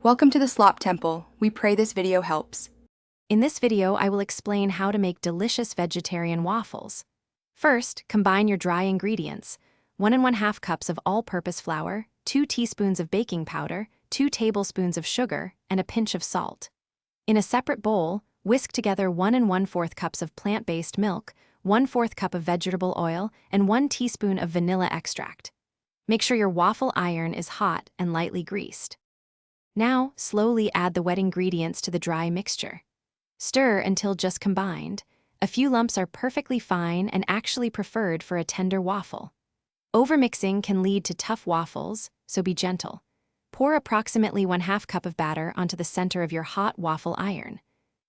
Welcome to the Slop Temple. We pray this video helps. In this video, I will explain how to make delicious vegetarian waffles. First, combine your dry ingredients: 1 1/2 cups of all-purpose flour, 2 teaspoons of baking powder, 2 tablespoons of sugar, and a pinch of salt. In a separate bowl, whisk together 1 1/4 cups of plant-based milk, 1/4 cup of vegetable oil, and 1 teaspoon of vanilla extract. Make sure your waffle iron is hot and lightly greased. Now, slowly add the wet ingredients to the dry mixture. Stir until just combined. A few lumps are perfectly fine and actually preferred for a tender waffle. Overmixing can lead to tough waffles, so be gentle. Pour approximately 1/2 cup of batter onto the center of your hot waffle iron.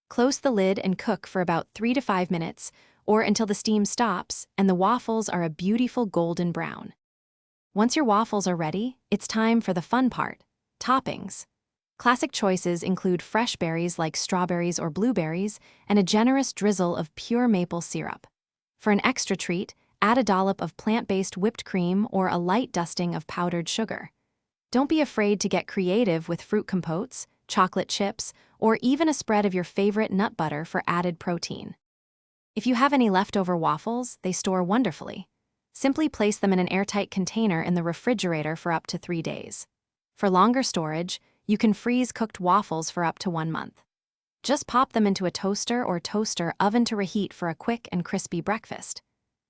Close the lid and cook for about 3 to 5 minutes, or until the steam stops and the waffles are a beautiful golden brown. Once your waffles are ready, it's time for the fun part: toppings. Classic choices include fresh berries like strawberries or blueberries and a generous drizzle of pure maple syrup. For an extra treat, add a dollop of plant-based whipped cream or a light dusting of powdered sugar. Don't be afraid to get creative with fruit compotes, chocolate chips, or even a spread of your favorite nut butter for added protein. If you have any leftover waffles, they store wonderfully. Simply place them in an airtight container in the refrigerator for up to 3 days. For longer storage, you can freeze cooked waffles for up to 1 month. Just pop them into a toaster or toaster oven to reheat for a quick and crispy breakfast.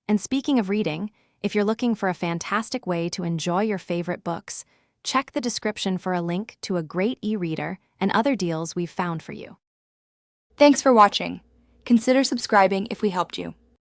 And speaking of reading, if you're looking for a fantastic way to enjoy your favorite books, check the description for a link to a great e-reader and other deals we've found for you. Thanks for watching. Consider subscribing if we helped you.